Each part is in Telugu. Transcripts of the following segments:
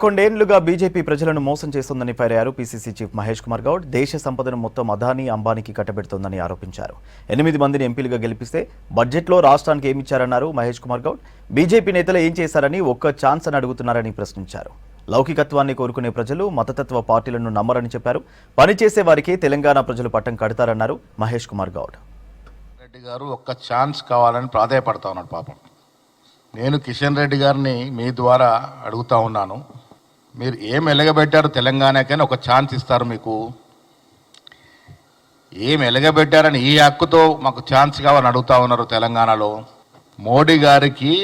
కొండేళ్లుగా బీజేపీ ప్రజలను మోసం చేస్తోందని ఫైర్ అయ్యారు పీసీసీ చీఫ్ మహేష్ కుమార్ గౌడ్. దేశ సంపదను మొత్తం అదానీ అంబానీకి కట్టబెడుతోందని ఆరోపించారు. 8 మందిని ఎంపీలుగా గెలిపిస్తే బడ్జెట్లో రాష్ట్రానికి ఏమిచ్చారన్నారు మహేష్ కుమార్ గౌడ్. బీజేపీ నేతలు ఏం చేశారని ఒక్క ఛాన్స్ అని అడుగుతున్నారని ప్రశ్నించారు. లౌకికత్వాన్ని కోరుకునే ప్రజలు మతతత్వ పార్టీలను నమ్మరని చెప్పారు. పనిచేసే వారికి తెలంగాణ ప్రజలు పట్టం కడతారన్నారు మహేష్ కుమార్ గౌడ్. రెడ్డి గారు ఒక్క ఛాన్స్ కావాలని ప్రాధాయపడతా ఉన్నాడు. పాపం నేను కిషన్ రెడ్డి గారిని మీ ద్వారా అడుగుతా ఉన్నాను, మీరు ఏం ఎలగబెట్టారు తెలంగాణకైనా ఒక ఛాన్స్ ఇస్తారు మీకు, ఏం ఎలగబెట్టారని ఈ హక్కుతో మాకు ఛాన్స్ కావాలని అడుగుతా ఉన్నారు. తెలంగాణలో మోడీ గారికి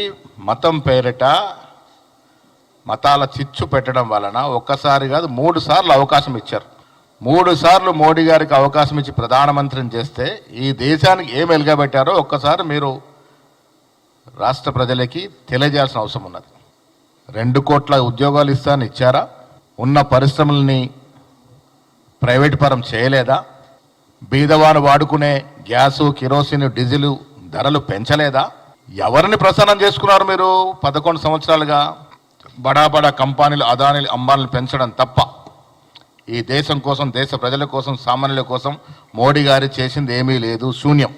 మతం పేరిట మతాల చిచ్చు పెట్టడం వలన ఒక్కసారి కాదు 3 సార్లు అవకాశం ఇచ్చారు. 3 సార్లు మోడీ గారికి అవకాశం ఇచ్చి ప్రధానమంత్రిని చేస్తే ఈ దేశానికి ఏం ఎలగబెట్టారో ఒక్కసారి మీరు రాష్ట్ర ప్రజలకి తెలియజేయాల్సిన అవసరం ఉన్నది. 2 కోట్ల ఉద్యోగాలు ఇస్తానని ఇచ్చారా? ఉన్న పరిశ్రమల్ని ప్రైవేట్ పరం చేయలేదా? బీదవాను వాడుకునే గ్యాసు, కిరోసిన్, డీజిల్ ధరలు పెంచలేదా? ఎవరిని ప్రసన్నం చేసుకున్నారు మీరు 11 సంవత్సరాలుగా? బడా కంపెనీలు, అదానీలు, అంబానీలు పెంచడం తప్ప ఈ దేశం కోసం, దేశ ప్రజల కోసం, సామాన్యుల కోసం మోడీ గారు చేసింది ఏమీ లేదు, శూన్యం.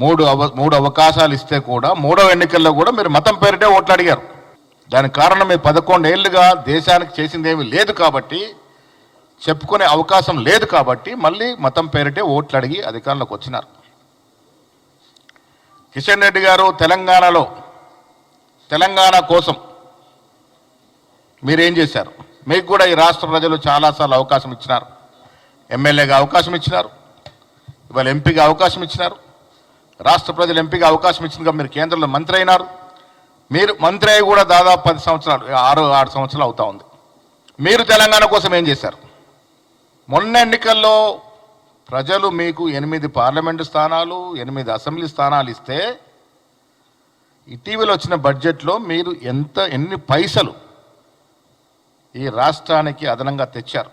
3 అవకాశాలు ఇస్తే కూడా 3వ ఎన్నికల్లో కూడా మీరు మతం పేరిటే ఓట్లు అడిగారు. దానికి కారణం మీరు 11 ఏళ్ళుగా దేశానికి చేసింది ఏమీ లేదు కాబట్టి, చెప్పుకునే అవకాశం లేదు కాబట్టి మళ్ళీ మతం పేరిటే ఓట్లు అడిగి అధికారంలోకి వచ్చినారు. కిషన్ రెడ్డి గారు తెలంగాణలో తెలంగాణ కోసం మీరేం చేశారు? మీకు కూడా ఈ రాష్ట్ర ప్రజలు చాలాసార్లు అవకాశం ఇచ్చినారు. ఎమ్మెల్యేగా అవకాశం ఇచ్చినారు, ఇవాళ ఎంపీగా అవకాశం ఇచ్చినారు. రాష్ట్ర ప్రజలు ఎంపీగా అవకాశం ఇచ్చిందిగా మీరు కేంద్రంలో మంత్రి అయినారు. మీరు మంత్రి అయి కూడా దాదాపు 10 సంవత్సరాలు, 6 సంవత్సరాలు అవుతా ఉంది. మీరు తెలంగాణ కోసం ఏం చేశారు? మొన్న ఎన్నికల్లో ప్రజలు మీకు 8 పార్లమెంటు స్థానాలు, 8 అసెంబ్లీ స్థానాలు ఇస్తే ఇటీవల వచ్చిన బడ్జెట్లో మీరు ఎన్ని పైసలు ఈ రాష్ట్రానికి అదనంగా తెచ్చారు?